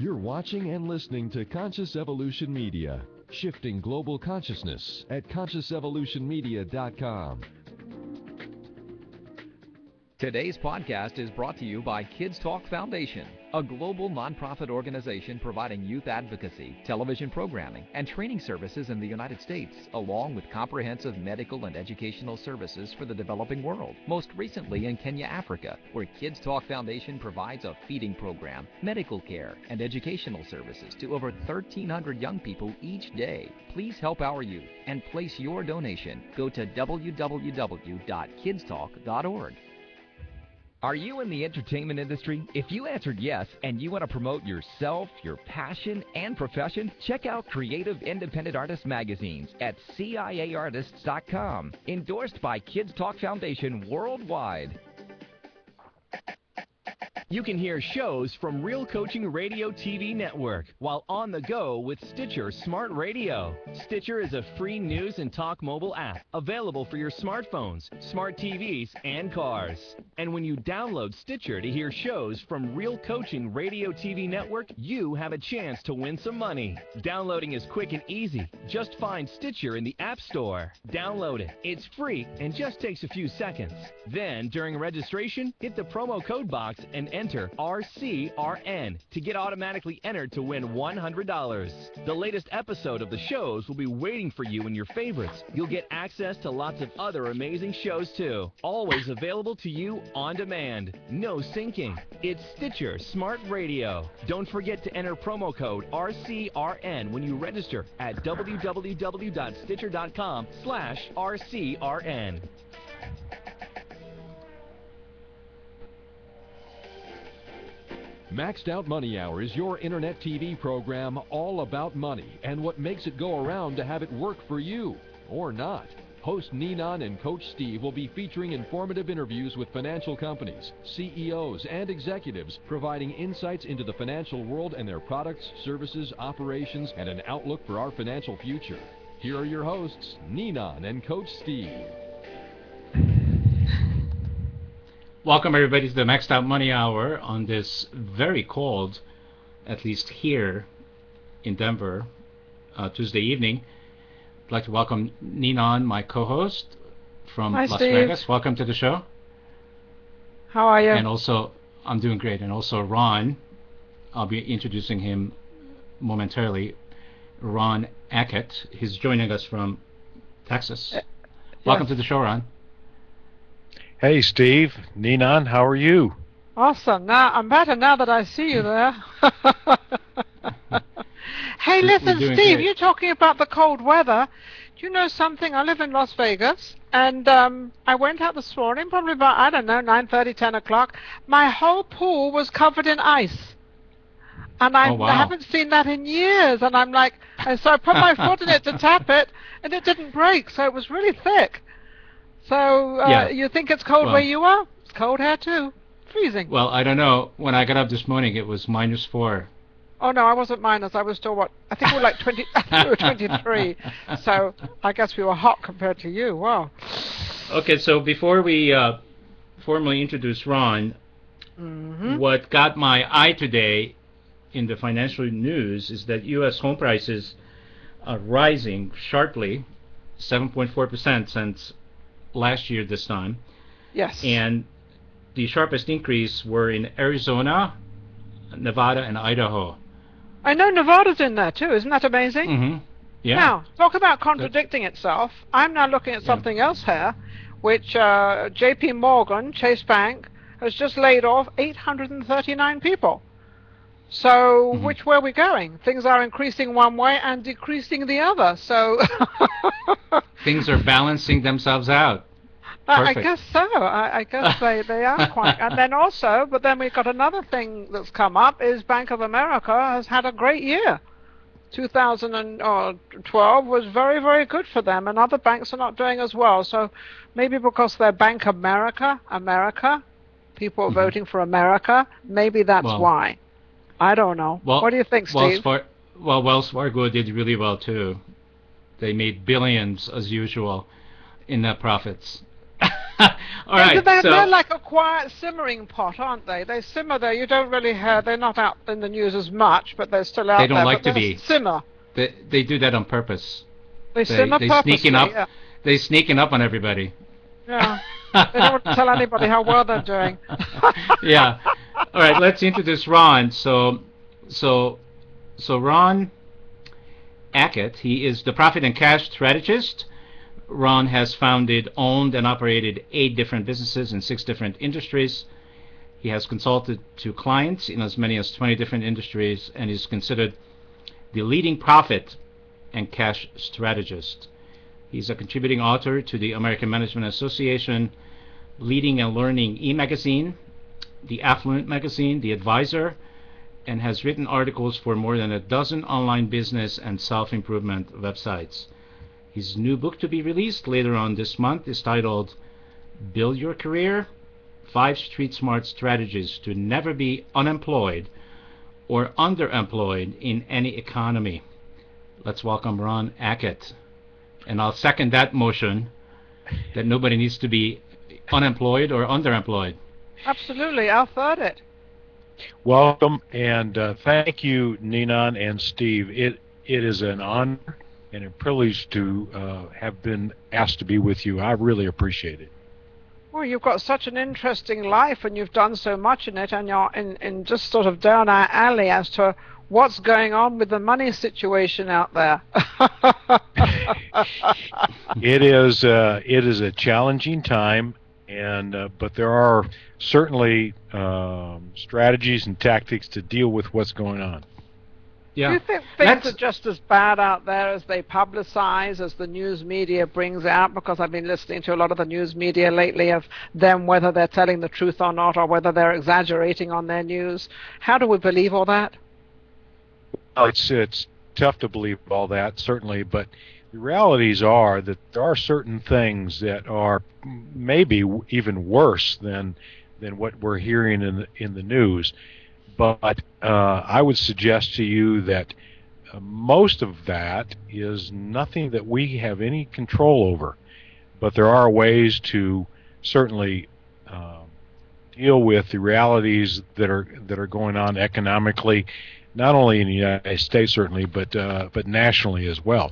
You're watching and listening to Conscious Evolution Media, shifting global consciousness at consciousevolutionmedia.com. Today's podcast is brought to you by Kids Talk Foundation, a global nonprofit organization providing youth advocacy, television programming, and training services in the United States, along with comprehensive medical and educational services for the developing world, most recently in Kenya, Africa, where Kids Talk Foundation provides a feeding program, medical care, and educational services to over 1,300 young people each day. Please help our youth and place your donation. Go to www.kidstalk.org. Are you in the entertainment industry? If you answered yes and you want to promote yourself, your passion, and profession, check out Creative Independent Artist magazines at CIAartists.com. Endorsed by Kids Talk Foundation worldwide. You can hear shows from Real Coaching Radio TV network while on the go with Stitcher Smart Radio. Stitcher is a free news and talk mobile app available for your smartphones, smart TVs, and cars. And when you download Stitcher to hear shows from Real Coaching Radio TV network, you have a chance to win some money. Downloading is quick and easy. Just find Stitcher in the App Store. Download it. It's free and just takes a few seconds. Then, during registration, hit the promo code box and enter RCRN to get automatically entered to win $100. The latest episode of the shows will be waiting for you in your favorites. You'll get access to lots of other amazing shows too. Always available to you on demand. No syncing. It's Stitcher Smart Radio. Don't forget to enter promo code RCRN when you register at www.stitcher.com/RCRN. Maxed Out Money Hour is your internet TV program all about money and what makes it go around to have it work for you, or not. Host Ninan and Coach Steve will be featuring informative interviews with financial companies, CEOs, and executives, providing insights into the financial world and their products, services, operations, and an outlook for our financial future. Here are your hosts, Ninan and Coach Steve. Welcome everybody to the Maxed Out Money Hour on this very cold, at least here in Denver, Tuesday evening. I'd like to welcome Ninan, my co-host from Hi, Las Steve. Vegas. Welcome to the show. How are you? And also, I'm doing great. And also Ron, I'll be introducing him momentarily. Ron Ackett. He's joining us from Texas. Welcome to the show, Ron. Hey, Steve. Ninan, how are you? Awesome. Now I'm better now that I see you there. Hey, listen, You're doing Steve, great. you're talking about the cold weather. Do you know something? I live in Las Vegas, and I went out this morning, probably about, I don't know, 9:30, 10 o'clock. My whole pool was covered in ice. And I Oh, wow. haven't seen that in years. And I'm like, and so I put my foot in it to tap it, and it didn't break, so it was really thick. So Yeah. you think it's cold Well- where you are? It's cold here too. Freezing. Well, I don't know. When I got up this morning, it was -4. Oh no, I wasn't minus. I was still what? I think we were like 20. We were 23. So I guess we were hot compared to you. Wow. Okay, so before we formally introduce Ron, what got my eye today in the financial news is that U.S. home prices are rising sharply, 7.4% since last year this time. Yes. And the sharpest increase were in Arizona, Nevada, and Idaho. I know Nevada's in there too. Isn't that amazing? Mm-hmm. Yeah. Now, talk about contradicting itself. I'm now looking at something else here, which J.P. Morgan, Chase Bank, has just laid off 839 people. So which way are we going? Things are increasing one way and decreasing the other. So Things are balancing themselves out. I Perfect. guess so. I guess they are quite. And then also, but then we've got another thing that's come up is Bank of America has had a great year. 2012 was very, very good for them, and other banks are not doing as well. So maybe because they're Bank America, people are voting for America, maybe that's Well- why. I don't know. Well, What do you think, Steve? Wells Fargo did really well too. They made billions as usual in net profits. All right. They're like a quiet simmering pot, aren't they? They simmer there. You don't really hear. They're not out in the news as much, but they're still out there. They don't like to be. Simmer. They do that on purpose. They simmer purposely. Sneaking up. Yeah. They sneaking up on everybody. Yeah. They don't want to tell anybody how well they're doing. Yeah. All right. Let's introduce Ron. So Ron Ackett. He is the profit and cash strategist. Ron has founded, owned, and operated 8 different businesses in 6 different industries. He has consulted to clients in as many as 20 different industries, and is considered the leading profit and cash strategist. He's a contributing author to the American Management Association, Leading and Learning e-magazine, the Affluent magazine, The Advisor, and has written articles for more than a dozen online business and self-improvement websites. His new book to be released later on this month is titled Build Your Career, 5 Street Smart Strategies to Never Be Unemployed or Underemployed in Any Economy. Let's welcome Ron Ackett. And I'll second that motion that nobody needs to be unemployed or underemployed. Absolutely, I'll third it. Welcome, and thank you, Ninan and Steve. It is an honor and a privilege to have been asked to be with you. I really appreciate it. Well, you've got such an interesting life, and you've done so much in it, and you're in just sort of down our alley as to what's going on with the money situation out there. It is a challenging time, and but there are certainly strategies and tactics to deal with what's going on. Yeah. Do you think things are just as bad out there as they publicize, as the news media brings out? Because I've been listening to a lot of the news media lately of them, whether they're telling the truth or not, or whether they're exaggerating on their news. How do we believe all that? Well, it's tough to believe all that, certainly, but the realities are that there are certain things that are maybe even worse than what we're hearing in the news. But I would suggest to you that most of that is nothing that we have any control over. But there are ways to certainly deal with the realities that are going on economically, not only in the United States certainly, but nationally as well.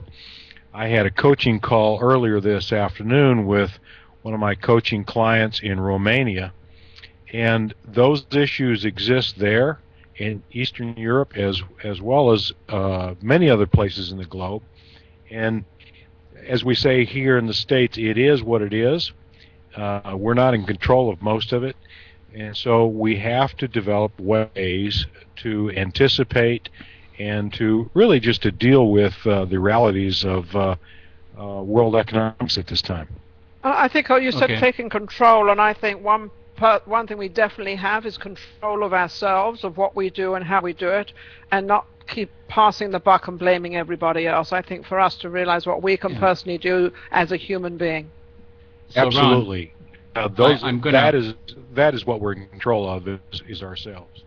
I had a coaching call earlier this afternoon with one of my coaching clients in Romania. And those issues exist there in Eastern Europe as well as many other places in the globe. And as we say here in the States, it is what it is. We're not in control of most of it. And so we have to develop ways to anticipate and to really just to deal with the realities of world economics at this time. I think you said taking control, and I think one thing we definitely have is control of ourselves, of what we do and how we do it, and not keep passing the buck and blaming everybody else. I think for us to realize what we can personally do as a human being. So absolutely. Ron, that is what we're in control of, is ourselves.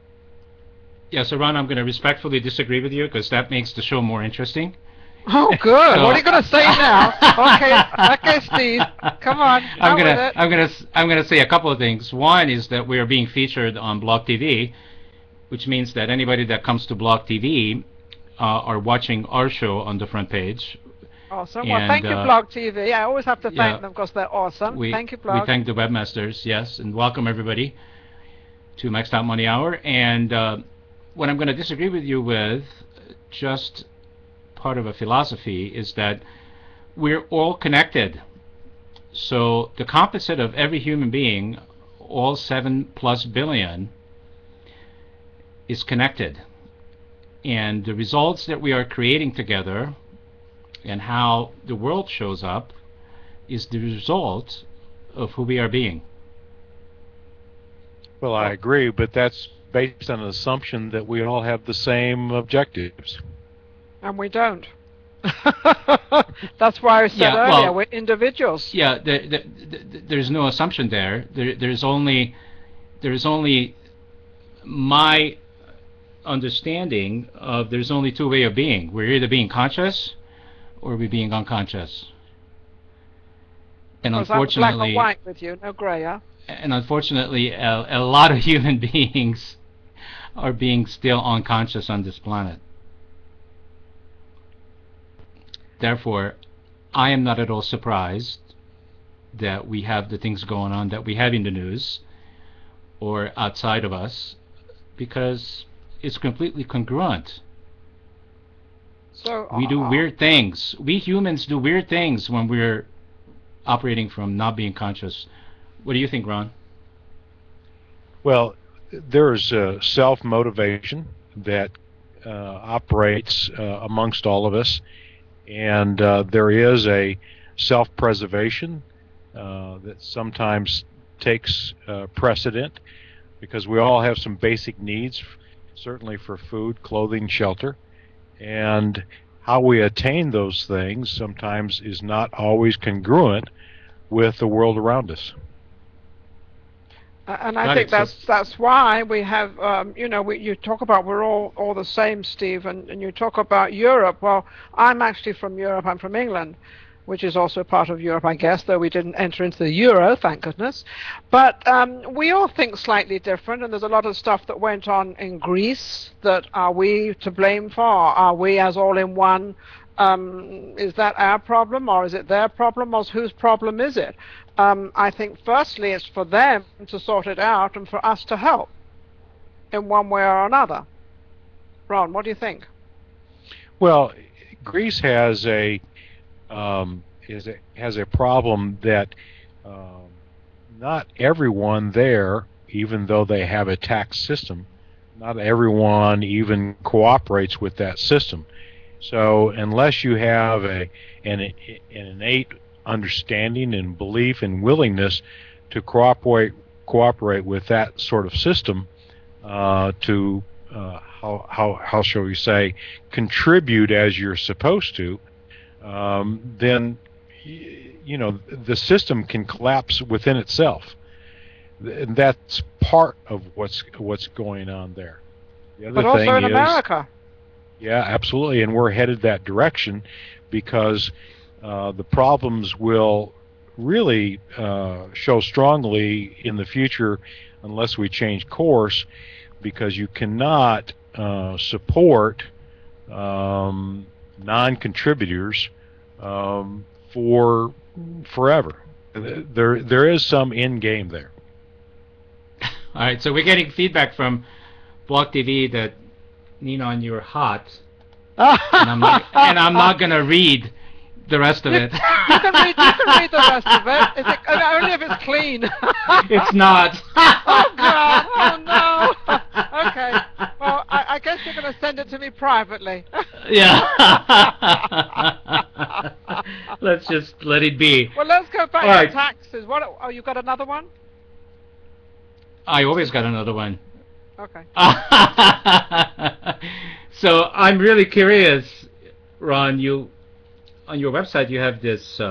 Yeah, so Ron, I'm going to respectfully disagree with you because that makes the show more interesting. Oh, good. So, what are you going to say now? Okay, Steve. Come on. I'm gonna say a couple of things. One is that we are being featured on Blog TV, which means that anybody that comes to Blog TV are watching our show on the front page. Awesome. Well, thank you, Blog TV. I always have to thank them because they're awesome. Thank you, Blog. We thank the webmasters, yes, and welcome everybody to Maxed Out Money Hour. And what I'm going to disagree with you with, just part of a philosophy, is that we're all connected. So the composite of every human being, all 7+ billion, is connected. And the results that we are creating together and how the world shows up is the result of who we are being. Well, I agree, but that's based on an assumption that we all have the same objectives. And we don't. That's why I said earlier, we're individuals. Yeah, there's no assumption there. There's only my understanding of there's only two ways of being. We're either being conscious or we're being unconscious. And unfortunately, black or white with you, no gray, huh? And unfortunately, a lot of human beings are being still unconscious on this planet. Therefore, I am not at all surprised that we have the things going on that we have in the news or outside of us, because it's completely congruent. So we do weird things. We humans do weird things when we're operating from not being conscious. What do you think, Ron? Well, there's self-motivation that operates amongst all of us, and there is a self-preservation that sometimes takes precedent, because we all have some basic needs, certainly for food, clothing, shelter, and how we attain those things sometimes is not always congruent with the world around us. And I think that's why we have, you talk about we're all the same, Steve, and you talk about Europe. Well, I'm actually from Europe. I'm from England, which is also part of Europe, I guess, though we didn't enter into the euro, thank goodness. But we all think slightly different, and there's a lot of stuff that went on in Greece that are we to blame for? Are we as all in one? Is that our problem, or is it their problem, or whose problem is it? I think firstly it's for them to sort it out and for us to help in one way or another. Ron, what do you think? Well, Greece has a problem that not everyone there, even though they have a tax system, not everyone even cooperates with that system. So unless you have an innate understanding and belief and willingness to cooperate with that sort of system, to how shall we say, contribute as you're supposed to, then the system can collapse within itself. And that's part of what's going on there. The other but also thing in America. Yeah, absolutely, and we're headed that direction, because the problems will really show strongly in the future unless we change course, because you cannot support non-contributors for forever. There is some end game there. All right, so we're getting feedback from Block TV that Ninon, you're hot, and I'm not gonna read the rest of it. You can read the rest of it. Only if it's clean. It's not. Oh God! Oh no! Okay. Well, I guess you're going to send it to me privately. Yeah. Let's just let it be. Well, let's go back to taxes. Oh, you got another one? I always got another one. Okay. So I'm really curious, Ron. On your website you have this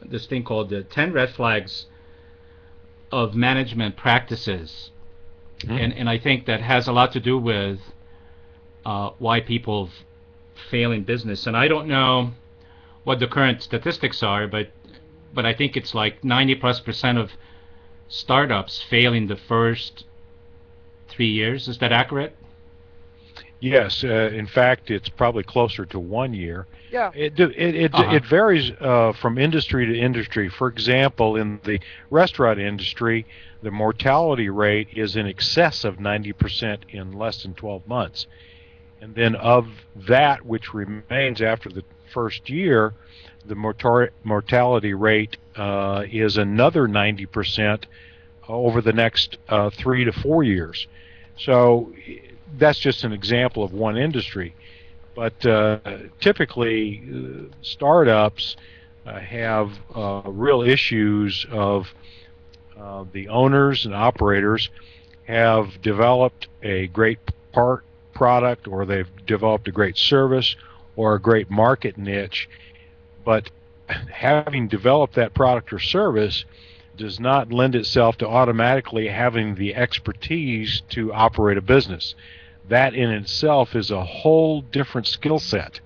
this thing called the 10 Red Flags of Management Practices, and I think that has a lot to do with why people fail in business. And I don't know what the current statistics are, but I think it's like 90+% of startups fail in the first 3 years. Is that accurate? Yes, in fact, it's probably closer to 1 year. Yeah. It varies from industry to industry. For example, in the restaurant industry, the mortality rate is in excess of 90% in less than 12 months. And then of that which remains after the first year, the mortality rate is another 90% over the next 3 to 4 years. So that's just an example of one industry. But typically, startups have real issues of the owners and operators have developed a great product, or they've developed a great service or a great market niche, but having developed that product or service does not lend itself to automatically having the expertise to operate a business. That in itself is a whole different skill set.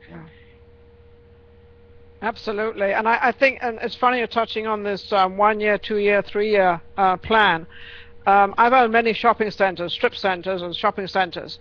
Absolutely, and I think, and it's funny you're touching on this 1 year, 2 year, 3 year plan. I've owned many shopping centers, strip centers and shopping centers.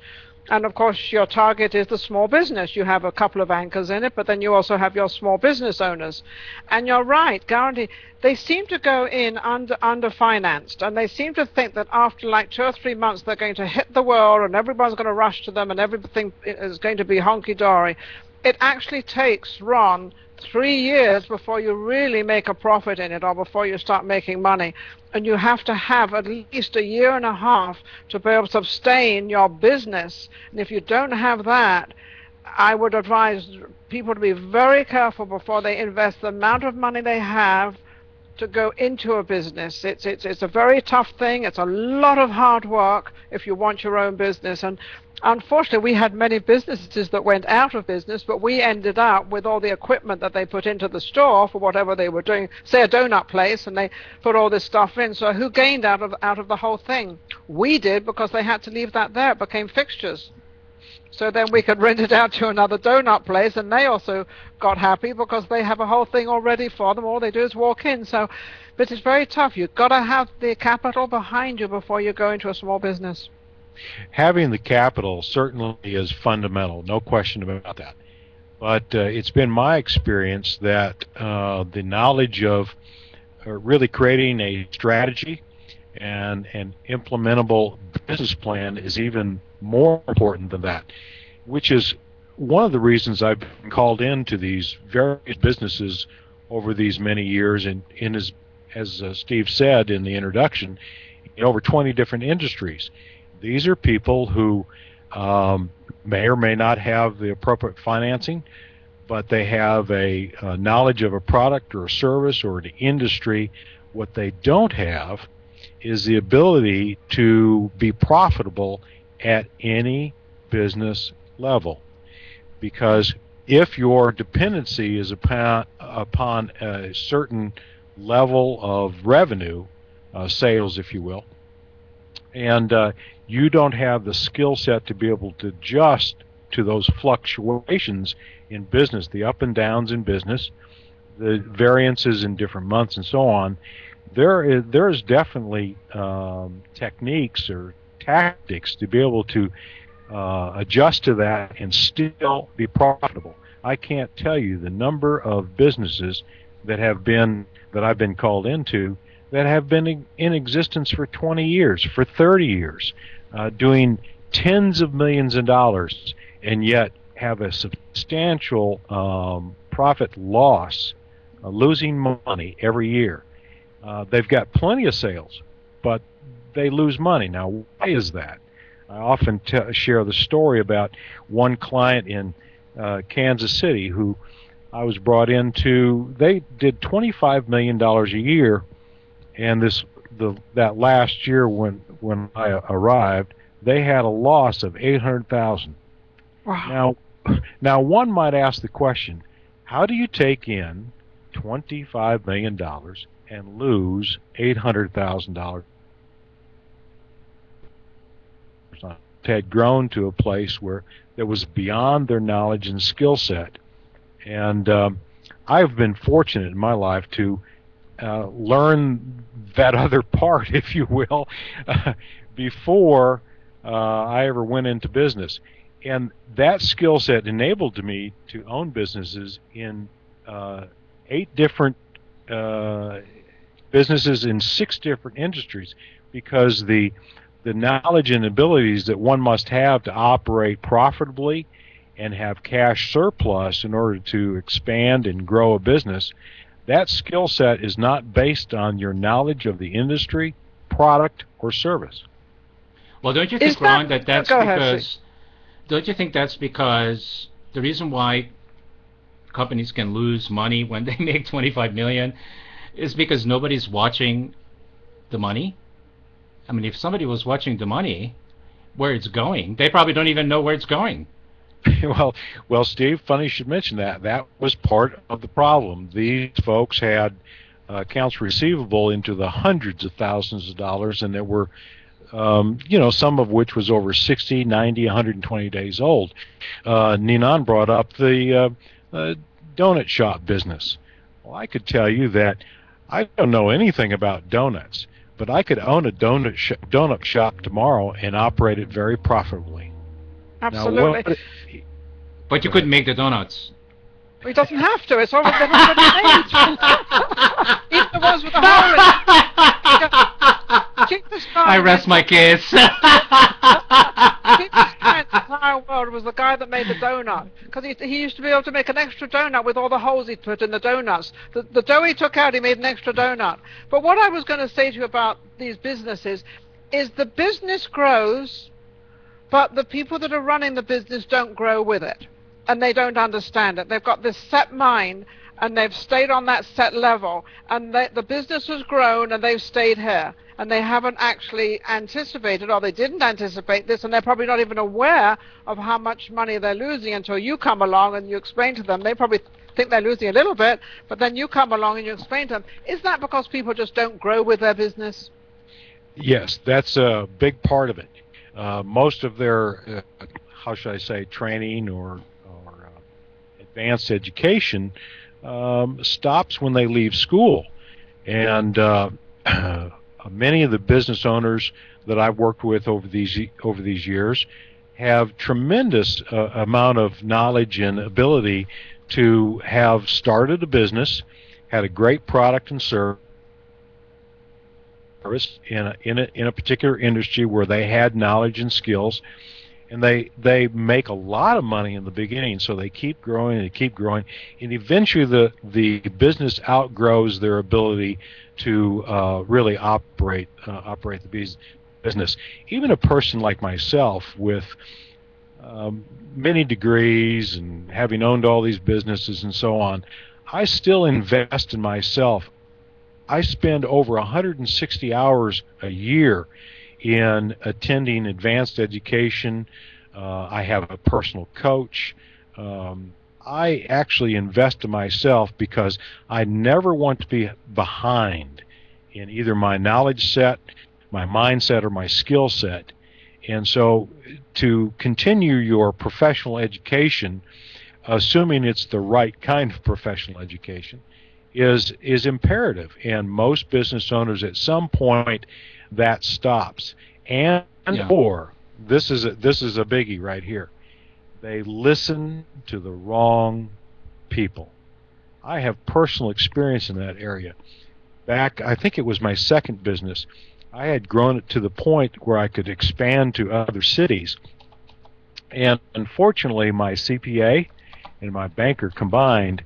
And of course your target is the small business. You have a couple of anchors in it, but then you also have your small business owners. And you're right, guarantee, they seem to go in under-financed, and they seem to think that after like 2 or 3 months they're going to hit the world and everyone's going to rush to them and everything is going to be honky-dory. It actually takes, Ron, 3 years before you really make a profit in it, or before you start making money. And you have to have at least 1.5 years to be able to sustain your business. And if you don't have that, I would advise people to be very careful before they invest the amount of money they have to go into a business. It's a very tough thing. It's a lot of hard work if you want your own business. And unfortunately, we had many businesses that went out of business, but we ended up with all the equipment that they put into the store for whatever they were doing, say a donut place, and they put all this stuff in. So who gained out of the whole thing? We did, because they had to leave that there. It became fixtures. So then we could rent it out to another donut place, and they also got happy because they have a whole thing already for them. All they do is walk in. So, but it's very tough. You've got to have the capital behind you before you go into a small business. Having the capital certainly is fundamental, no question about that. But it's been my experience that the knowledge of really creating a strategy and an implementable business plan is even more important than that, which is one of the reasons I've been called into these various businesses over these many years, and as Steve said in the introduction, in over 20 different industries. These are people who may or may not have the appropriate financing, but they have a knowledge of a product or a service or an industry. What they don't have is the ability to be profitable at any business level. Because if your dependency is upon a certain level of revenue, sales if you will, and you don't have the skill set to be able to adjust to those fluctuations in business, the up and downs in business, the variances in different months and so on, there is definitely techniques or tactics to be able to adjust to that and still be profitable. I can't tell you the number of businesses that I've been called into that have been in existence for 20 years, for 30 years, doing tens of millions of dollars, and yet have a substantial profit loss, losing money every year. They've got plenty of sales, but they lose money. Now, why is that? I often share the story about one client in Kansas City who I was brought into. They did $25 million a year, and that last year when I arrived, they had a loss of $800,000. Wow. Now one might ask the question, how do you take in $25 million and lose $800,000? Had grown to a place where that was beyond their knowledge and skill set. And I've been fortunate in my life to learn that other part, if you will, before I ever went into business. And that skill set enabled me to own businesses in 8 different businesses in 6 different industries, because the knowledge and abilities that one must have to operate profitably and have cash surplus in order to expand and grow a business, that skill set is not based on your knowledge of the industry, product, or service. Well, don't you think, Ron, that's because... Don't you think that's because the reason why companies can lose money when they make $25 million is because nobody's watching the money? I mean, if somebody was watching the money, where it's going, they probably don't even know where it's going. Well, Steve, funny you should mention that. That was part of the problem. These folks had accounts receivable into the hundreds of thousands of dollars, and there were, some of which was over 60, 90, 120 days old. Ninan brought up the donut shop business. Well, I could tell you that I don't know anything about donuts, but I could own a donut shop tomorrow and operate it very profitably. Absolutely. But you couldn't make the donuts. He doesn't have to. It's already made. Even the ones with the hole in it. Cheapest guy I rest my case. cheapest guy in the entire world was the guy that made the donut, because he used to be able to make an extra donut with all the holes he'd put in the donuts. The dough he took out, he made an extra donut. But what I was going to say to you about these businesses is the business grows, but the people that are running the business don't grow with it. And they don't understand it. They've got this set mind, and they've stayed on that set level, and the business has grown, and they've stayed here, and they haven't actually anticipated, or they didn't anticipate this, and they're probably not even aware of how much money they're losing until you come along and you explain to them. They probably think they're losing a little bit, but then you come along and you explain to them. Is that because people just don't grow with their business? Yes, that's a big part of it. Most of their, how should I say, training or advanced education stops when they leave school. And many of the business owners that I've worked with over these years have tremendous amount of knowledge and ability to have started a business, had a great product and service in a particular industry where they had knowledge and skills, and they make a lot of money in the beginning, so they keep growing and keep growing, and eventually the business outgrows their ability to really operate the business. Even a person like myself with many degrees and having owned all these businesses and so on, I still invest in myself. I spend over 160 hours a year in attending advanced education. I have a personal coach. I actually invest in myself because I never want to be behind in either my knowledge set, my mindset, or my skill set. And so to continue your professional education, assuming it's the right kind of professional education, is imperative. And most business owners at some point that stops. And or this is a biggie right here. They listen to the wrong people. I have personal experience in that area. Back, I think it was my second business, I had grown it to the point where I could expand to other cities. And unfortunately, my CPA and my banker combined,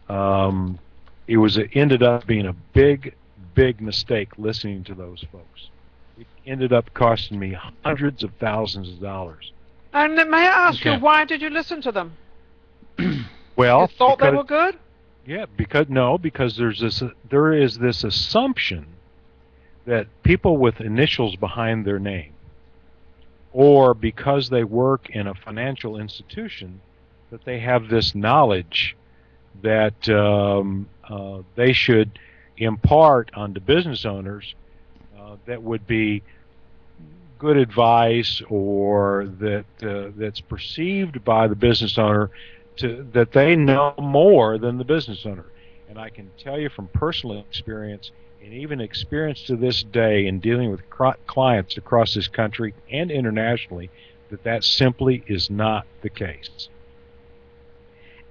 it ended up being a big mistake listening to those folks. It ended up costing me hundreds of thousands of dollars. And may I ask you, why did you listen to them? Well, you thought they were good? Yeah, because there is this assumption that people with initials behind their name, or because they work in a financial institution, that they have this knowledge that they should impart onto business owners that would be good advice, or that's perceived by the business owner that they know more than the business owner. And I can tell you from personal experience, and even experience to this day in dealing with clients across this country and internationally, that simply is not the case.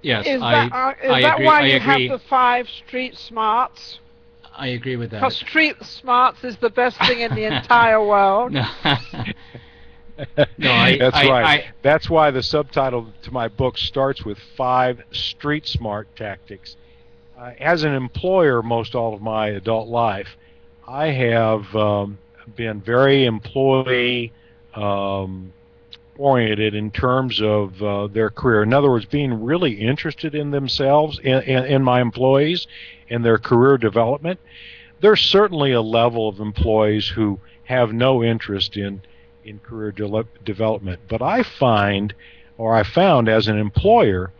Yes, is I that agree. why you have the 5 street smarts? I agree with that. Because street smarts is the best thing in the entire world. No. That's right. That's why the subtitle to my book starts with 5 street smart tactics. As an employer, most all of my adult life, I have been very employee oriented in terms of their career. In other words, being really interested in themselves, in my employees, and their career development. There's certainly a level of employees who have no interest in career development. But I found as an employer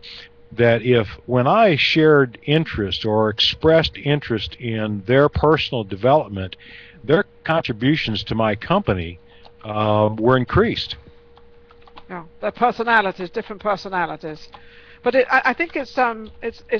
that when I shared interest or expressed interest in their personal development, their contributions to my company were increased. Yeah, their personalities, different personalities. But I think it's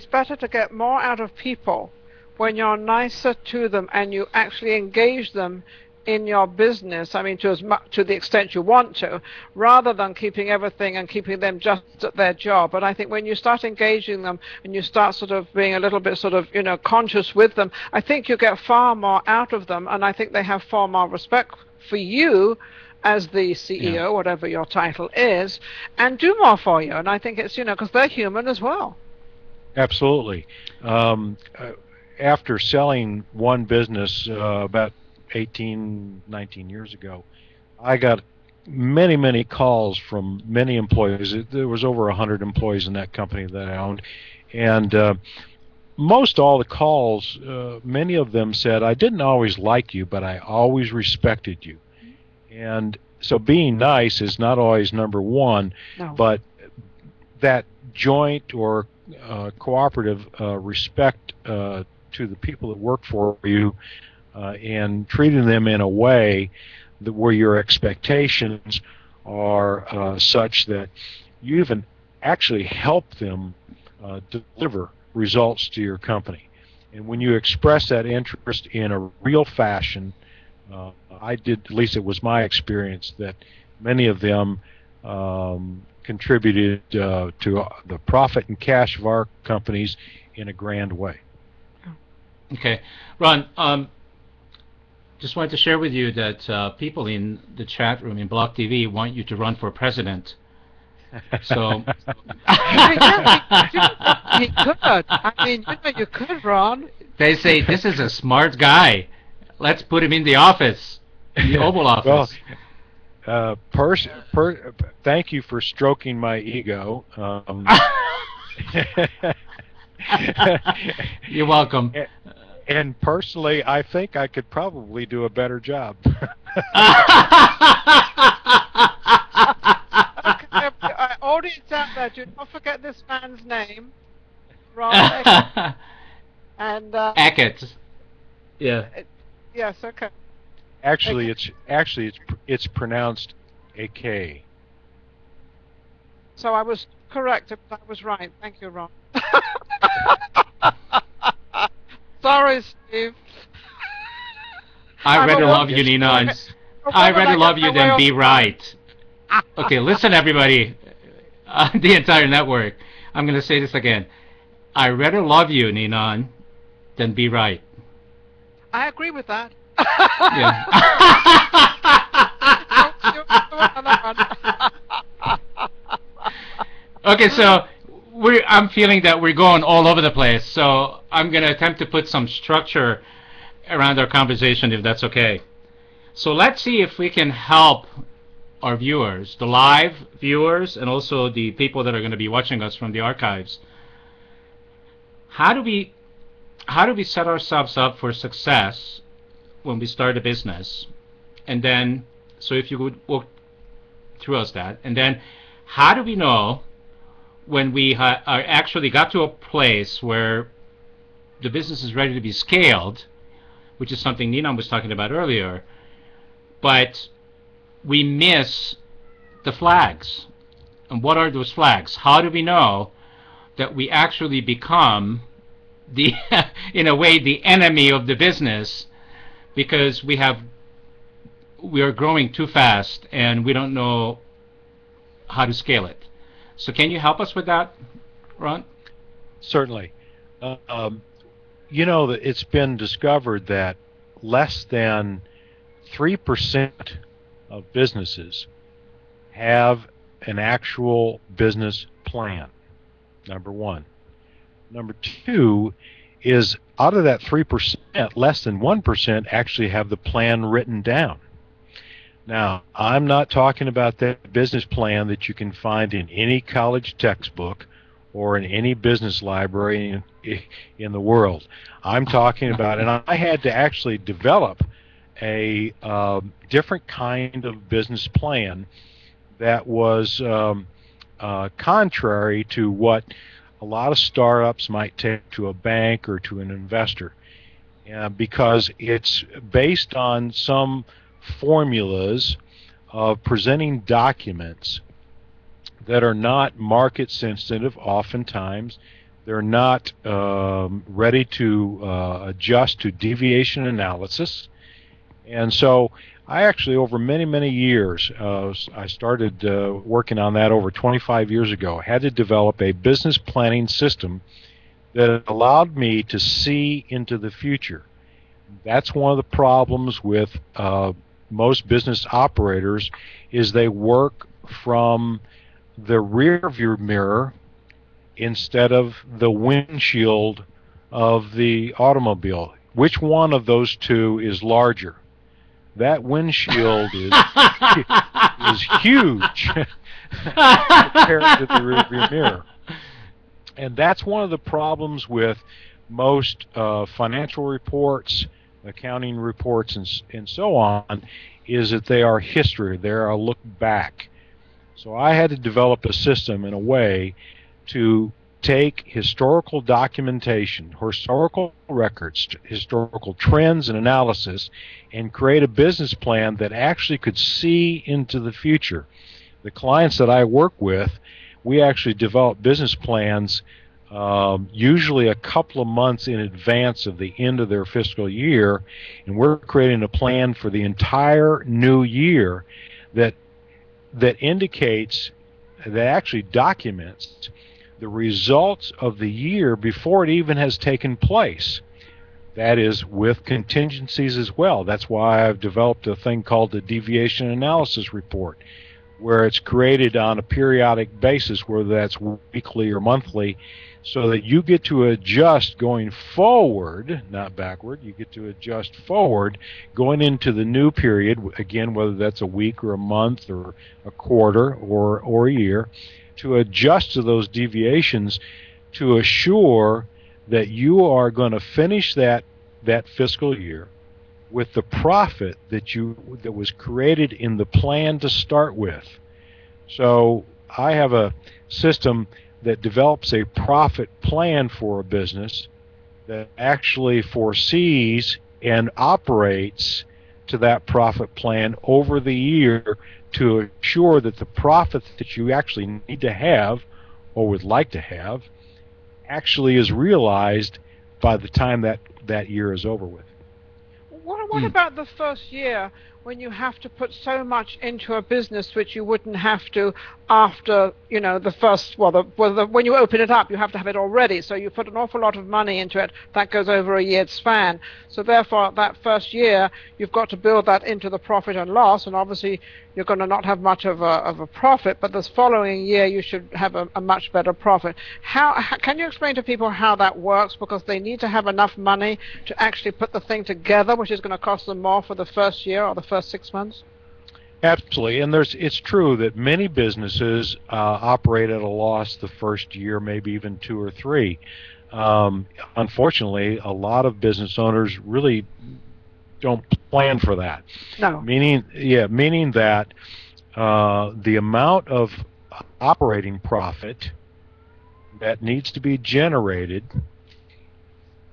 better to get more out of people when you're nicer to them and you actually engage them in your business, I mean, to the extent you want to, rather than keeping everything and keeping them just at their job. But I think when you start engaging them and you start sort of being a little bit sort of, conscious with them, I think you get far more out of them, and I think they have far more respect for you as the CEO, whatever your title is, and do more for you. And I think it's, because they're human as well. Absolutely. After selling one business about 18, 19 years ago, I got many calls from many employees. There was over 100 employees in that company that I owned, and most all the calls, many of them said, I didn't always like you, but I always respected you. And so being nice is not always number one, but that joint or cooperative respect to the people that work for you, and treating them in a way that where your expectations are such that you even actually help them deliver results to your company. And when you express that interest in a real fashion, I did, at least it was my experience, that many of them contributed to the profit and cash of our companies in a grand way. Okay. Ron, just wanted to share with you that people in the chat room in Block TV want you to run for president. So You could. I mean, you could, Ron. They say, this is a smart guy. Let's put him in the office, in the Oval Office. Well, thank you for stroking my ego. You're welcome. And personally, I think I could probably do a better job. Audience out there, do not forget this man's name, Ron Eckert. And Eckert. Yeah. Yes. Okay. Actually, it's pronounced AK. So I was correct. I was right. Thank you, Ron. Sorry, Steve. I'd rather love you, Ninon. I'd rather love you than be right. Okay, listen, everybody. The entire network. I'm going to say this again. I'd rather love you, Ninon, than be right. I agree with that. Yeah. Okay, so I'm feeling that we're going all over the place, so I'm going to attempt to put some structure around our conversation, if that's okay. So let's see if we can help our viewers, the live viewers, and also the people that are going to be watching us from the archives. How do we set ourselves up for success when we start a business? And then, so if you would walk through us that, and then how do we know when we are actually got to a place where the business is ready to be scaled, which is something Ninon was talking about earlier, but we miss the flags? And what are those flags? How do we know that we actually become the in a way the enemy of the business because we are growing too fast and we don't know how to scale it? So can you help us with that, Ron? Certainly. It's been discovered that less than 3% of businesses have an actual business plan, number one. Number two is out of that 3%, less than 1% actually have the plan written down. Now, I'm not talking about that business plan that you can find in any college textbook or in any business library in the world. I'm talking about, and I had to actually develop a different kind of business plan that was contrary to what a lot of startups might take to a bank or to an investor, because it's based on some formulas of presenting documents that are not market sensitive oftentimes. They're not ready to adjust to deviation analysis. And so I actually, over many, many years, I started working on that over 25 years ago, had to develop a business planning system that allowed me to see into the future. That's one of the problems with most business operators, is they work from the rear view mirror instead of the windshield of the automobile. Which one of those two is larger? That windshield is huge compared to the rear view mirror. And that's one of the problems with most financial reports, accounting reports, and so on, is that they are history. They are a look back. So I had to develop a system in a way to take historical documentation, historical records, historical trends and analysis, and create a business plan that actually could see into the future. The clients that I work with, we actually develop business plans usually a couple of months in advance of the end of their fiscal year, and we're creating a plan for the entire new year that indicates, that actually documents the results of the year before it even has taken place. That is, with contingencies as well. That's why I've developed a thing called the deviation analysis report, where it's created on a periodic basis, whether that's weekly or monthly, so that you get to adjust going forward, not backward. You get to adjust forward going into the new period, again, whether that's a week or a month or a quarter or a year, to adjust to those deviations to assure that you are going to finish that fiscal year with the profit that was created in the plan to start with. So I have a system that develops a profit plan for a business that actually foresees and operates to that profit plan over the year to assure that the profit that you actually need to have or would like to have actually is realized by the time that year is over with. What about the first year, when you have to put so much into a business which you wouldn't have to after, the first, when you open it up, you have to have it all ready. So you put an awful lot of money into it. That goes over a year's span. So therefore, that first year, you've got to build that into the profit and loss. And obviously, you're going to not have much of a profit. But this following year, you should have a much better profit. How can you explain to people how that works? Because they need to have enough money to actually put the thing together, which is going to cost them more for the first year or the first 6 months. Absolutely, and it's true that many businesses operate at a loss the first year, maybe even 2 or 3. Unfortunately, a lot of business owners really don't plan for that. No. Meaning that the amount of operating profit that needs to be generated,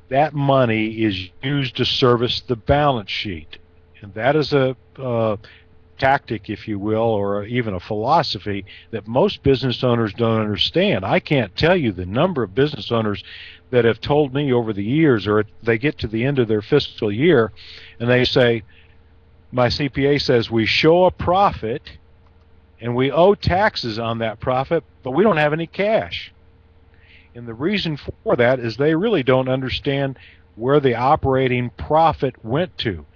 that money is used to service the balance sheet, and that is a tactic, if you will, or even a philosophy that most business owners don't understand. I can't tell you the number of business owners that have told me over the years, or they get to the end of their fiscal year and they say, my CPA says we show a profit and we owe taxes on that profit, but we don't have any cash. And the reason for that is they really don't understand where the operating profit went to.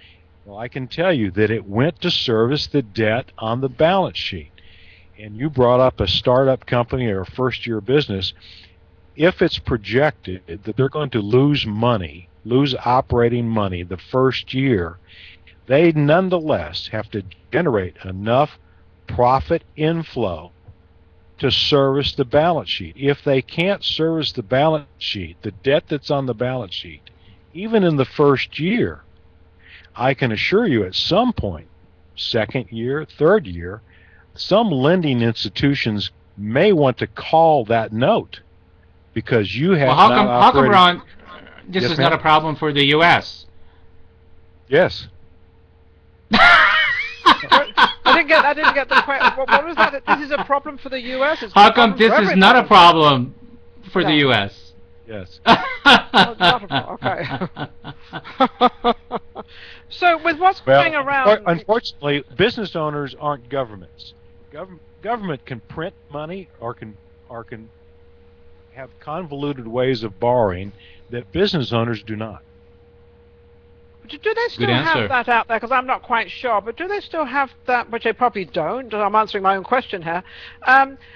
Well, I can tell you that it went to service the debt on the balance sheet. And you brought up a startup company or a first-year business. If it's projected that they're going to lose operating money the first year, they nonetheless have to generate enough profit inflow to service the balance sheet. If they can't service the balance sheet, the debt that's on the balance sheet, even in the first year, I can assure you at some point, second year, third year, some lending institutions may want to call that note because you have how come, Ron, this is not a problem for the U.S.? Yes. I didn't get the question. What was that? This is a problem for the U.S. How come this is not a problem for the U.S.? Yes. Okay. So with what's going around... Unfortunately, business owners aren't governments. Government can print money or can have convoluted ways of borrowing that business owners do not. Do they still have that out there? Because I'm not quite sure. But do they still have that, which they probably don't? I'm answering my own question here.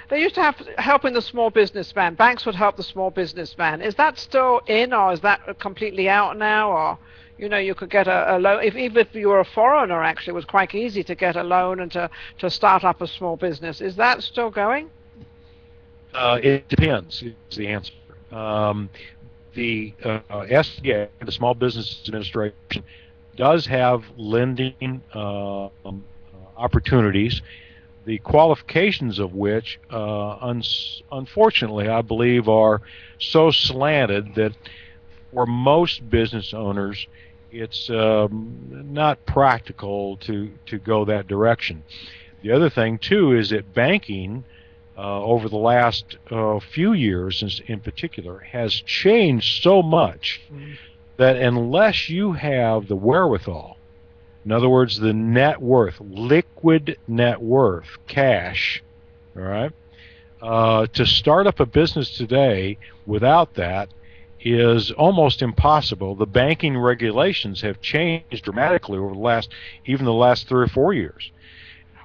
They used to have helping the small businessman. Banks would help the small businessman. Is that still in, or is that completely out now? Or, you could get a loan. Even if you were a foreigner, actually, it was quite easy to get a loan and to start up a small business. Is that still going? It depends, is the answer. The SBA, the Small Business Administration, does have lending opportunities, the qualifications of which, unfortunately, I believe, are so slanted that for most business owners, it's not practical to go that direction. The other thing, too, is that banking, over the last few years in particular, has changed so much that unless you have the wherewithal, in other words, the net worth, liquid net worth, cash, all right, to start up a business today without that is almost impossible. The banking regulations have changed dramatically over the last 3 or 4 years.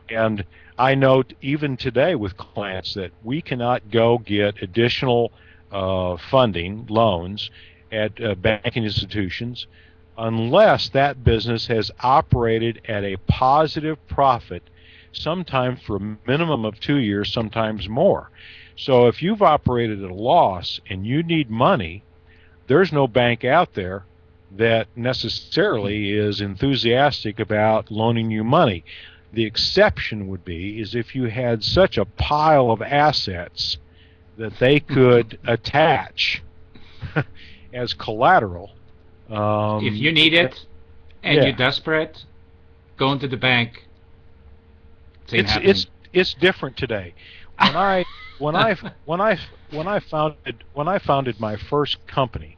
And I note even today with clients that we cannot go get additional funding, loans, at banking institutions unless that business has operated at a positive profit, sometimes for a minimum of 2 years, sometimes more. So if you've operated at a loss and you need money, there's no bank out there that necessarily is enthusiastic about loaning you money. The exception would be is if you had such a pile of assets that they could attach as collateral. If you need it and you're desperate, go into the bank. It's different today. When I founded my first company,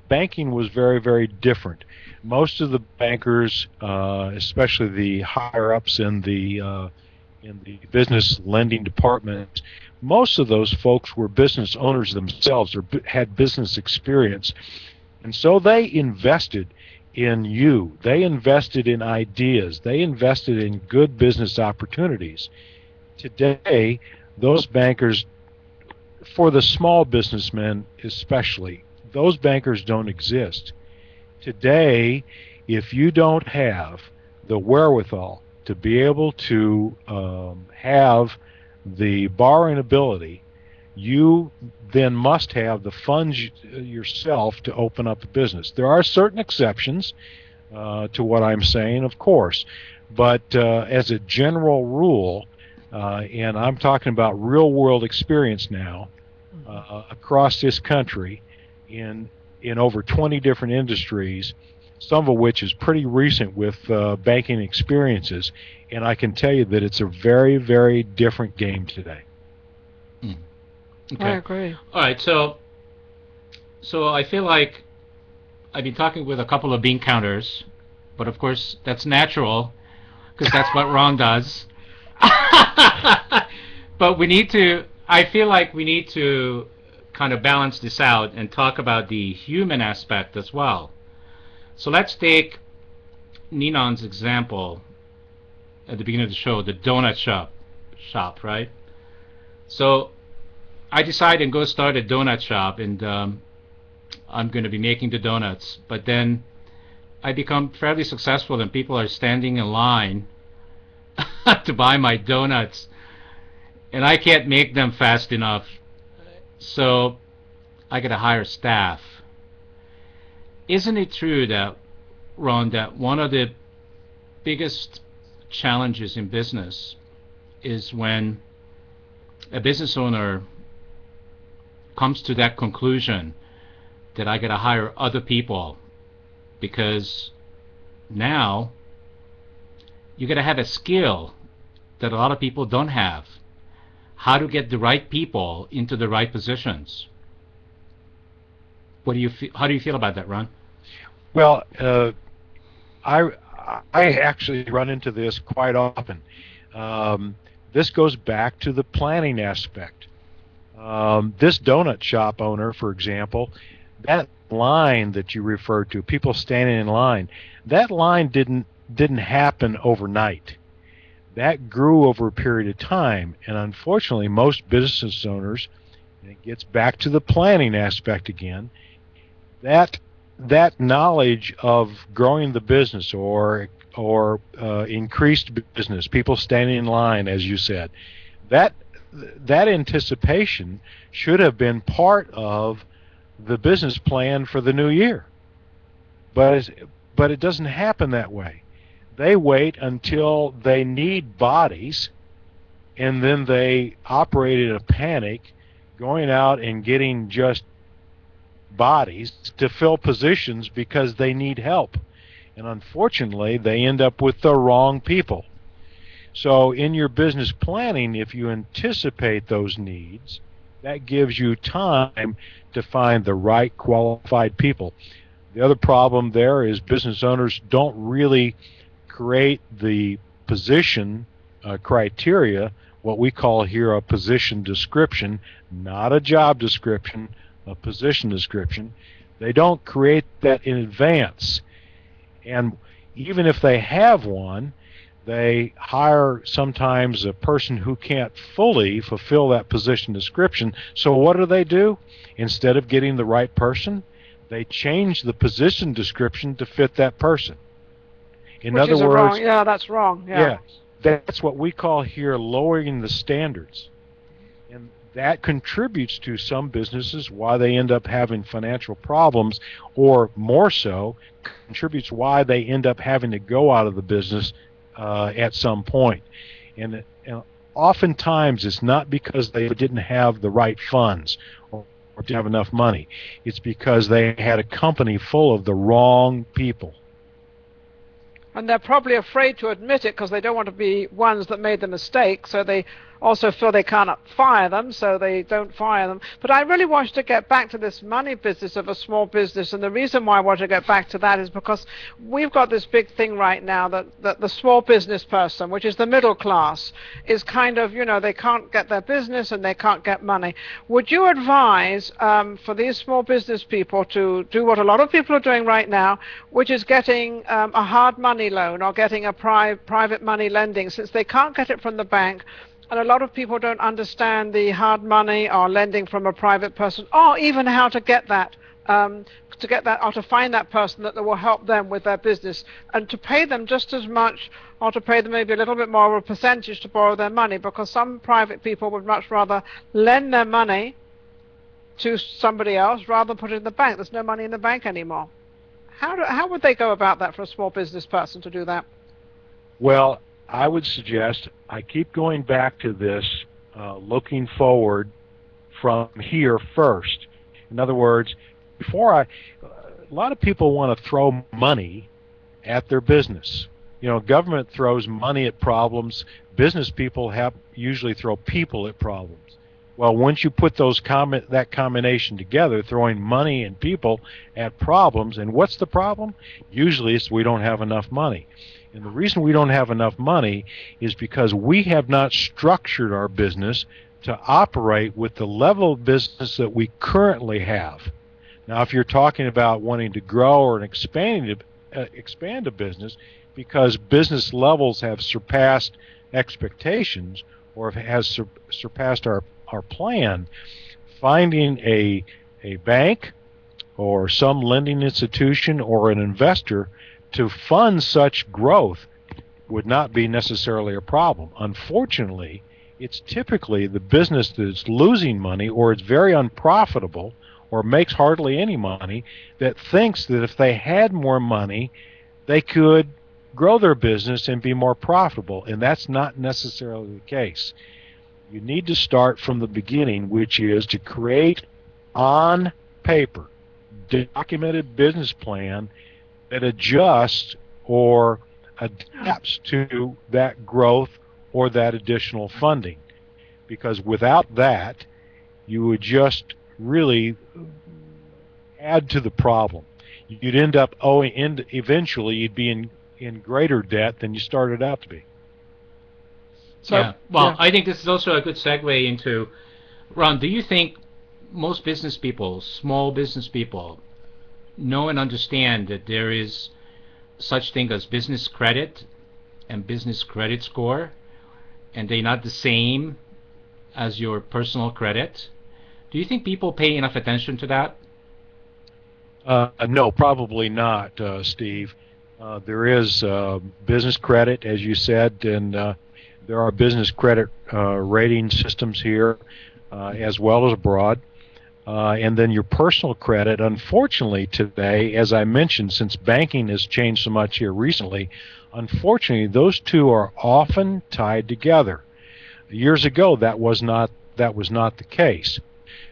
banking was very, very different. Most of the bankers, especially the higher ups in the business lending department, most of those folks were business owners themselves or had business experience, and so they invested in you. They invested in ideas. They invested in good business opportunities. Today, those bankers, for the small businessmen especially, those bankers don't exist. Today, if you don't have the wherewithal to be able to have the borrowing ability, you then must have the funds yourself to open up a business. There are certain exceptions to what I'm saying, of course, but as a general rule, and I'm talking about real-world experience now across this country in over 20 different industries, some of which is pretty recent with banking experiences, and I can tell you that it's a very, very different game today. Okay. I agree. All right, so I feel like I've been talking with a couple of bean counters, but of course that's natural because that's what Ron does. But I feel like we need to kind of balance this out and talk about the human aspect as well. So let's take Ninan's example at the beginning of the show, the donut shop, right? So I decided to go start a donut shop, and I'm going to be making the donuts. But then I become fairly successful, and people are standing in line to buy my donuts, and I can't make them fast enough. So I got to hire staff. Isn't it true that, Ron, that one of the biggest challenges in business is when a business owner comes to that conclusion that I got to hire other people because now you got to have a skill that a lot of people don't have. How to get the right people into the right positions. What do you how do you feel about that, Ron? Well, I actually run into this quite often. This goes back to the planning aspect. This donut shop owner, for example, that line that you referred to, people standing in line, that line didn't happen overnight. That grew over a period of time, and unfortunately most business owners, and it gets back to the planning aspect again, that knowledge of growing the business or increased business, people standing in line, as you said, that anticipation should have been part of the business plan for the new year. But it doesn't happen that way. They wait until they need bodies, and then they operate in a panic, going out and getting just bodies to fill positions because they need help. And unfortunately, they end up with the wrong people. So in your business planning, if you anticipate those needs, that gives you time to find the right qualified people. The other problem there is business owners don't really create the position criteria, what we call here a position description, not a job description, a position description. They don't create that in advance. And even if they have one, they hire sometimes a person who can't fully fulfill that position description. So what do? Instead of getting the right person, they change the position description to fit that person. In other words, wrong. Yeah, that's wrong. Yeah, that's what we call here lowering the standards. And that contributes to some businesses why they end up having financial problems, or more so, contributes why they end up having to go out of the business at some point. And oftentimes it's not because they didn't have the right funds or didn't have enough money. It's because they had a company full of the wrong people. And they're probably afraid to admit it because they don't want to be ones that made the mistake, so they also feel they cannot fire them, so they don't fire them. But I really wanted to get back to this money business of a small business, and the reason why I want to get back to that is because we've got this big thing right now that the small business person, which is the middle class, is kind of, they can't get their business and they can't get money. Would you advise for these small business people to do what a lot of people are doing right now, which is getting a hard money loan or getting a private money lending, since they can't get it from the bank? And a lot of people don't understand the hard money or lending from a private person, or even how to get that, or to find that person that will help them with their business, and to pay them just as much, or to pay them maybe a little bit more of a percentage to borrow their money, because some private people would much rather lend their money to somebody else rather than put it in the bank. There's no money in the bank anymore. How would they go about that for a small business person to do that? Well, I would suggest I keep going back to this, looking forward from here first. In other words, a lot of people want to throw money at their business. Government throws money at problems. Business people usually throw people at problems. Well, once you put that combination together, throwing money and people at problems, and what's the problem? Usually it's we don't have enough money. And the reason we don't have enough money is because we have not structured our business to operate with the level of business that we currently have. Now, if you're talking about wanting to grow or expand a business because business levels have surpassed expectations or has surpassed our plan, finding a bank or some lending institution or an investor to fund such growth would not be necessarily a problem. Unfortunately, it's typically the business that's losing money or it's very unprofitable or makes hardly any money that thinks that if they had more money, they could grow their business and be more profitable, and that's not necessarily the case. You need to start from the beginning, which is to create on paper documented business plan that adjusts or adapts to that growth or that additional funding. Because without that, you would just really add to the problem. You'd end up eventually you'd be in greater debt than you started out to be. So, yeah. Well, I think this is also a good segue into, Ron, do you think most business people, small business people, know and understand that there is such thing as business credit and business credit score, and they're not the same as your personal credit? Do you think people pay enough attention to that? No, probably not, Steve. There is business credit, as you said, and there are business credit rating systems here as well as abroad. And then your personal credit, unfortunately today, as I mentioned, since banking has changed so much here recently, unfortunately those two are often tied together. Years ago that was not the case.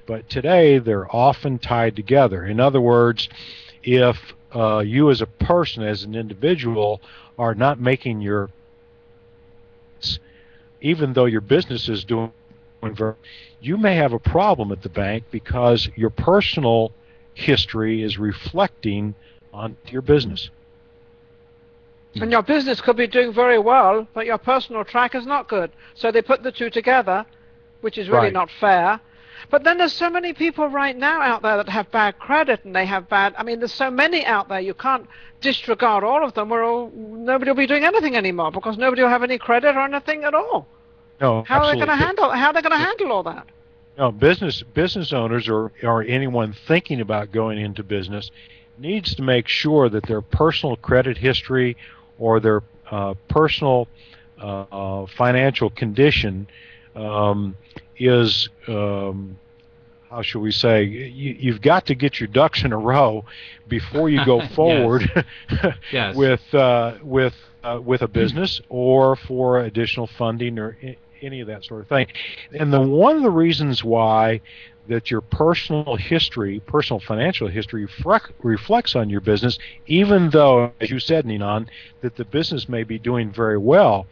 But today they're often tied together. In other words, if you as a person, as an individual, are not making your, even though your business is doing very, you may have a problem at the bank because your personal history is reflecting on your business. And your business could be doing very well, but your personal track is not good. So they put the two together, which is really not fair. But then there's so many people right now out there that have bad credit, and they have bad, I mean, there's so many out there, you can't disregard all of them, or nobody will be doing anything anymore because nobody will have any credit or anything at all. No, how are they going to handle all that? No, business owners or anyone thinking about going into business needs to make sure that their personal credit history or their personal financial condition is, how shall we say, you've got to get your ducks in a row before you go forward yes. with a business or for additional funding or any of that sort of thing. And one of the reasons why that your personal financial history reflects on your business, even though, as you said, Ninan, that the business may be doing very well,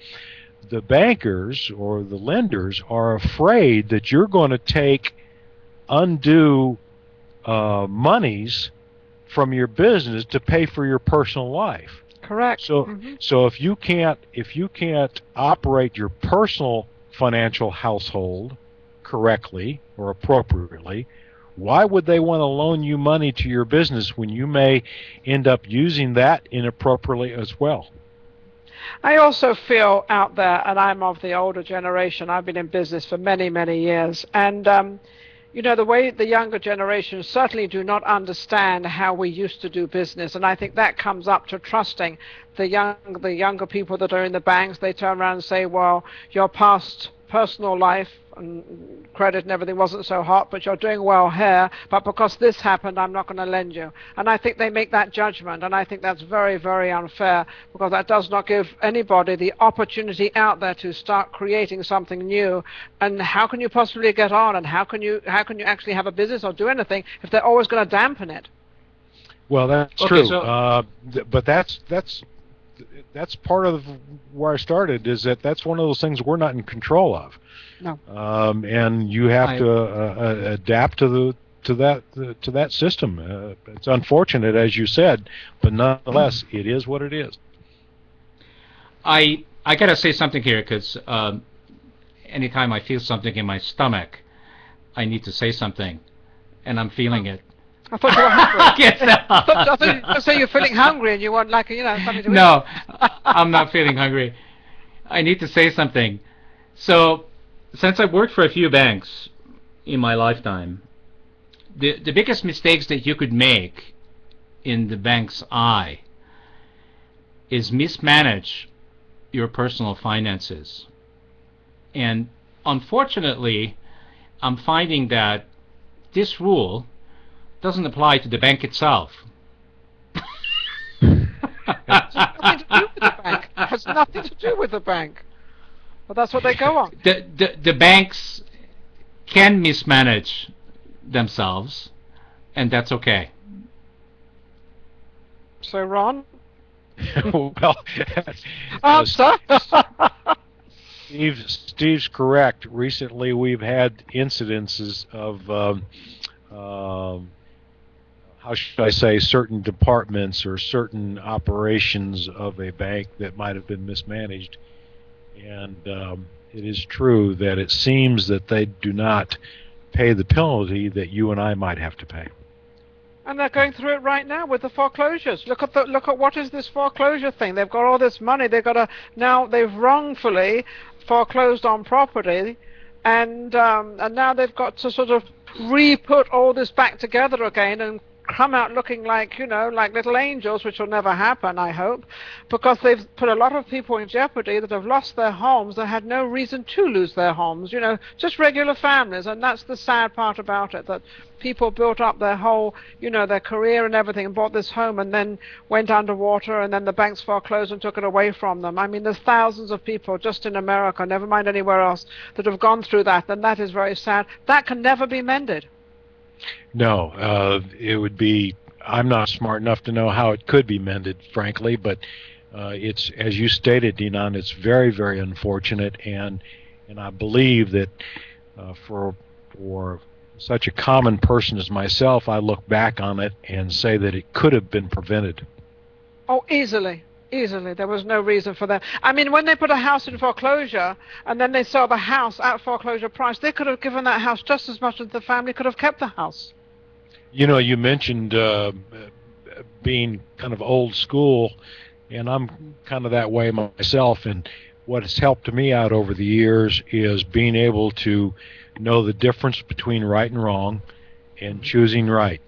the bankers or the lenders are afraid that you're going to take undue monies from your business to pay for your personal life. Correct. So if you can't operate your personal financial household correctly or appropriately, why would they want to loan you money to your business when you may end up using that inappropriately as well? I also feel out there, and I'm of the older generation, I've been in business for many, many years, and you know, the way the younger generation certainly do not understand how we used to do business, and I think that comes up to trusting the younger people that are in the banks. They turn around and say, well, your past personal life and credit and everything wasn't so hot, but you're doing well here, but because this happened, I'm not going to lend you. And I think they make that judgment, and I think that's very, very unfair, because that does not give anybody the opportunity out there to start creating something new. And how can you possibly get on, and how can you actually have a business or do anything if they're always going to dampen it? Well, that's true, but that's part of where I started, is that's one of those things we're not in control of. No. And you have to adapt to that system. It's unfortunate, as you said, but nonetheless, it is what it is. I gotta say something here, because anytime I feel something in my stomach, I need to say something, and I'm feeling it. I thought you were hungry. Yes, no. I thought you were saying you're feeling hungry and you want, like, something to eat. No, I'm not feeling hungry. I need to say something. So, since I've worked for a few banks in my lifetime, the biggest mistakes that you could make in the bank's eye is mismanage your personal finances. And unfortunately, I'm finding that this rule doesn't apply to the bank itself. Has nothing to do with the bank. But that's what they go on. The banks can mismanage themselves, and that's okay. So, Ron? Well, Answer. Steve's correct. Recently, we've had incidences of how should I say, certain departments or certain operations of a bank that might have been mismanaged. And it is true that it seems that they do not pay the penalty that you and I might have to pay. And they're going through it right now with the foreclosures. Look at what is this foreclosure thing? They've got all this money. They've wrongfully foreclosed on property, and now they've got to sort of re-put all this back together again and come out looking like, like little angels, which will never happen, I hope, because they've put a lot of people in jeopardy that have lost their homes that had no reason to lose their homes, just regular families. And that's the sad part about it, that people built up their whole, their career and everything and bought this home and then went underwater, and then the banks foreclosed and took it away from them. I mean, there's thousands of people just in America, never mind anywhere else, that have gone through that, and that is very sad. That can never be mended. No, it would be, I'm not smart enough to know how it could be mended, frankly, but it's, as you stated, Ninan, it's very, very unfortunate, and I believe that for such a common person as myself, I look back on it and say that it could have been prevented. Oh, easily. Easily. There was no reason for that. I mean, when they put a house in foreclosure and then they sell the house at foreclosure price, they could have given that house just as much as the family could have kept the house. You mentioned being kind of old school, and I'm kind of that way myself, and what has helped me out over the years is being able to know the difference between right and wrong and choosing right.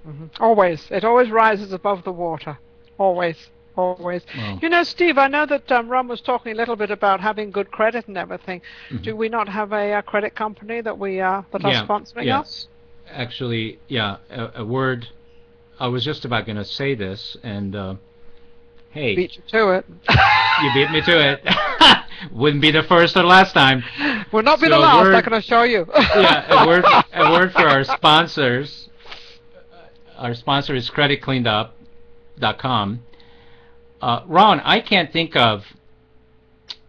Mm-hmm. Always. It always rises above the water. Always. Always. Wow. Steve, I know that Ron was talking a little bit about having good credit and everything. Mm-hmm. Do we not have a credit company that are sponsoring us? Actually, a word. I was just about going to say this, and hey. Beat you to it. You beat me to it. Wouldn't be the first or last time. Will not be the last, I can assure you. A word for our sponsors. Our sponsor is creditcleanup.com. Ron, I can't think of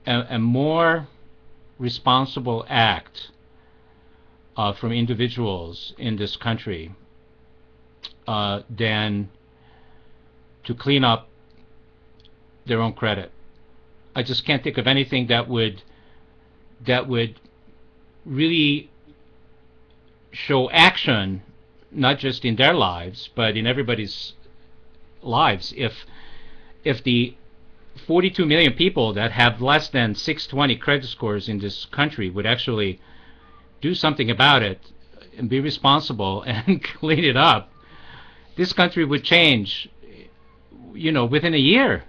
a more responsible act from individuals in this country than to clean up their own credit. I just can't think of anything that would really show action, not just in their lives, but in everybody's lives. If the 42 million people that have less than 620 credit scores in this country would actually do something about it and be responsible and clean it up, this country would change, within a year.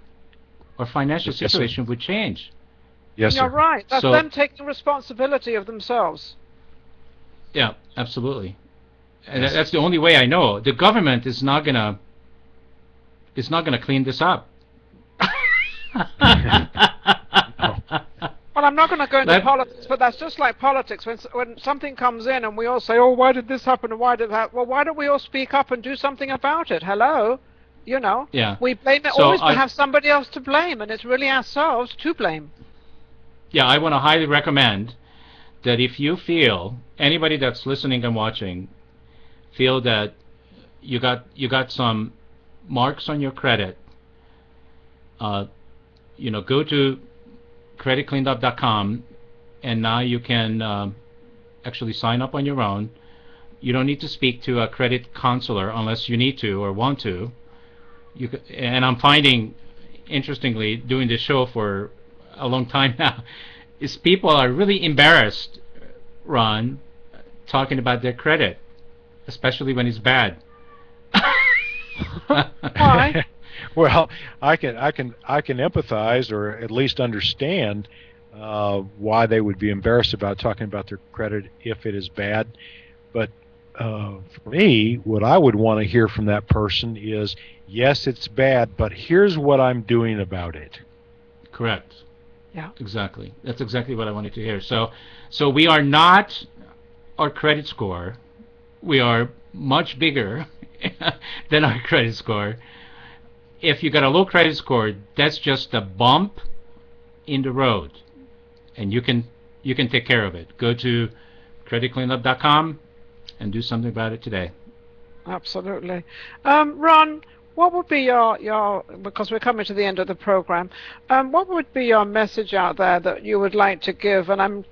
Our financial situation would change. Yes, sir. You're right. That's them taking responsibility of themselves. Yeah, absolutely. And that's the only way I know. The government is not gonna clean this up. Well, I'm not going to go into politics, but that's just like politics. When something comes in and we all say, "Oh, why did this happen? And why did that?" Well, why don't we all speak up and do something about it? Hello, Yeah. We blame it always to have somebody else to blame, and it's really ourselves to blame. Yeah, I want to highly recommend that if you feel, anybody that's listening and watching, feel that you got some marks on your credit, go to creditcleanup.com, and now you can actually sign up on your own. You don't need to speak to a credit counselor unless you need to or want to. And I'm finding, interestingly, doing this show for a long time now, is people are really embarrassed, Ron, talking about their credit, especially when it's bad. Why? Well, I can empathize, or at least understand why they would be embarrassed about talking about their credit if it is bad. But for me, what I would want to hear from that person is, yes, it's bad, but here's what I'm doing about it. Correct. Yeah. Exactly. That's exactly what I wanted to hear. So we are not our credit score. We are much bigger than our credit score. if you got a low credit score, that's just a bump in the road, and you can take care of it. Go to creditcleanup.com and do something about it today. Absolutely. Ron, what would be your because we're coming to the end of the program, what would be your message out there that you would like to give? And I'm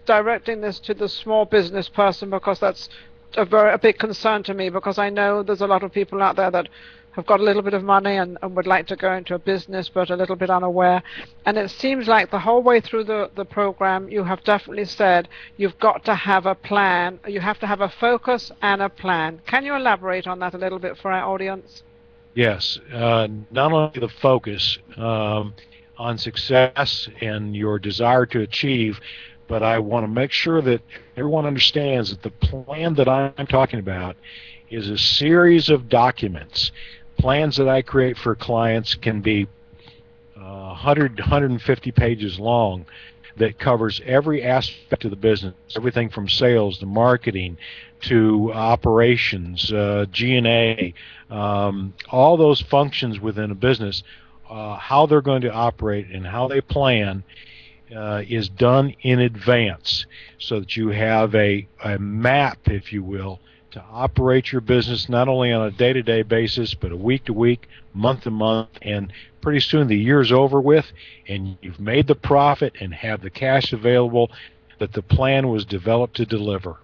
directing this to the small business person, because that's a big concern to me, because I know there's a lot of people out there that have got a little bit of money and would like to go into a business but a little bit unaware. And it seems like the whole way through the program you have definitely said you've got to have a plan. You have to have a focus and a plan. Can you elaborate on that a little bit for our audience? Yes, not only the focus on success and your desire to achieve, but I want to make sure that everyone understands that the plan that I'm talking about is a series of documents. Plans that I create for clients can be 100, 150 pages long, that covers every aspect of the business, everything from sales to marketing to operations, G&A, all those functions within a business, how they're going to operate and how they plan is done in advance, so that you have a map, if you will, to operate your business not only on a day-to-day basis, but a week-to-week, month-to-month, and pretty soon the year's over with, and you've made the profit and have the cash available that the plan was developed to deliver.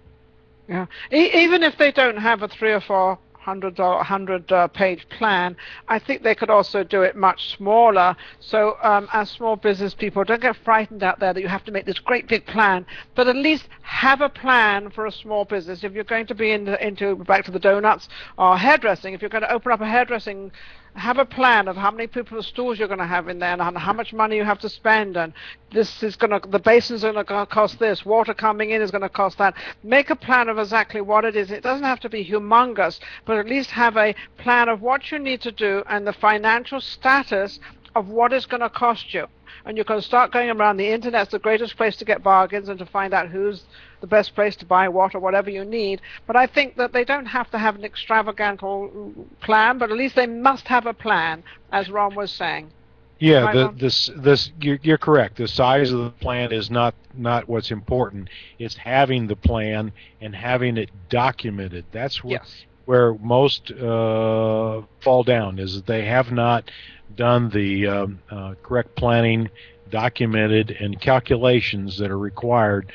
Yeah, even if they don't have a 300 or 400 page plan, I think they could also do it much smaller. So as small business people, don't get frightened out there that you have to make this great big plan, but at least have a plan for a small business. If you're going to be into back to the donuts or hairdressing, if you're going to open up a hairdressing, have a plan of how many people's stools you're going to have in there and how much money you have to spend, and this is going to, the basins are going to cost this, water coming in is going to cost that. Make a plan of exactly what it is. It doesn't have to be humongous, but at least have a plan of what you need to do and the financial status of what it's going to cost you. And you can start going around. The internet's the greatest place to get bargains and to find out who's the best place to buy what or whatever you need. But I think that they don't have to have an extravagant plan, but at least they must have a plan, as Ron was saying. Yeah, right, you're correct. The size of the plan is not what's important. It's having the plan and having it documented. That's what, yes, where most fall down, is that they have not done the correct planning, documented, and calculations that are required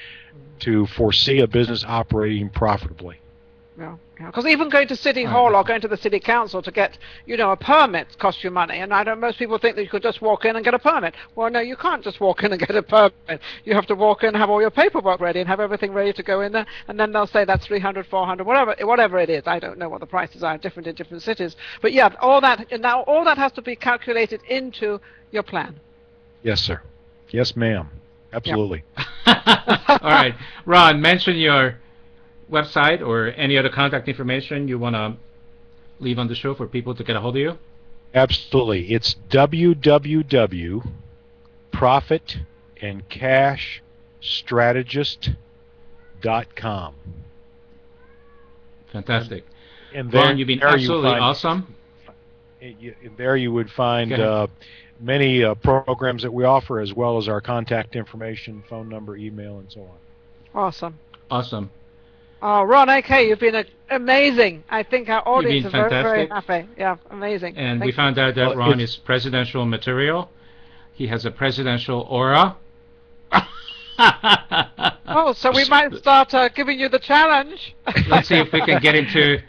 to foresee a business operating profitably. Yeah, because even going to City Hall or going to the City Council to get, a permit costs you money. And most people think that you could just walk in and get a permit. Well, no, you can't just walk in and get a permit. You have to walk in, have all your paperwork ready, and have everything ready to go in there. And then they'll say that's 300, 400, whatever it is. I don't know what the prices are different in different cities. But yeah, all that has to be calculated into your plan. Yes, sir. Yes, ma'am. Absolutely. Yeah. All right, Ron, mention your website or any other contact information you want to leave on the show for people to get a hold of you. Absolutely. It's www.profitandcashstrategist.com. Fantastic. And there, Ron, you've been absolutely awesome. There you would find many programs that we offer, as well as our contact information, phone number, email, and so on. Awesome. Awesome. Oh, Ron, okay, you've been amazing. I think our audience is very, very happy. Yeah, amazing. And we found out that Ron is presidential material. He has a presidential aura. Oh, so we might start giving you the challenge. Let's see if we can get into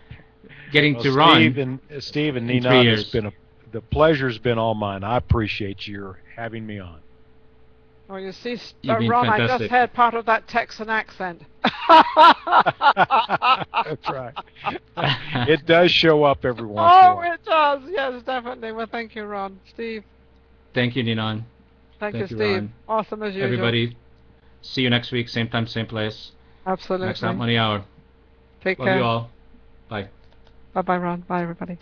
Ron. Steve and Nina, the pleasure's been all mine. I appreciate your having me on. Well, you see, Ron, fantastic. I just heard part of that Texan accent. That's right. It does show up every once in a while. Oh, it does. Yes, definitely. Well, thank you, Ron. Steve. Thank you, Ninon. Thank you, Steve. Ron. Awesome as usual. Everybody, see you next week, same time, same place. Absolutely. Next Out Money Hour. Take care. Love you all. Bye. Bye-bye, Ron. Bye, everybody.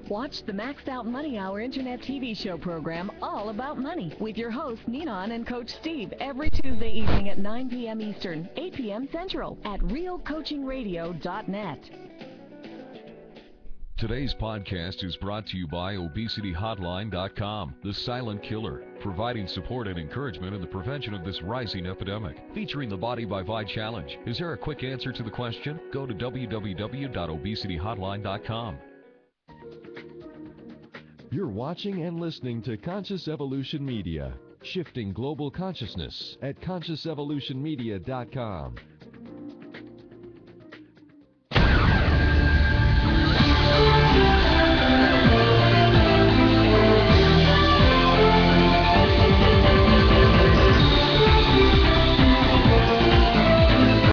Watch the Maxed Out Money Hour Internet TV show program All About Money with your hosts Ninon and Coach Steve every Tuesday evening at 9 p.m. Eastern, 8 p.m. Central at realcoachingradio.net. Today's podcast is brought to you by ObesityHotline.com, the silent killer, providing support and encouragement in the prevention of this rising epidemic. Featuring the Body by Vi Challenge. Is there a quick answer to the question? Go to www.obesityhotline.com. You're watching and listening to Conscious Evolution Media, shifting global consciousness at ConsciousEvolutionMedia.com.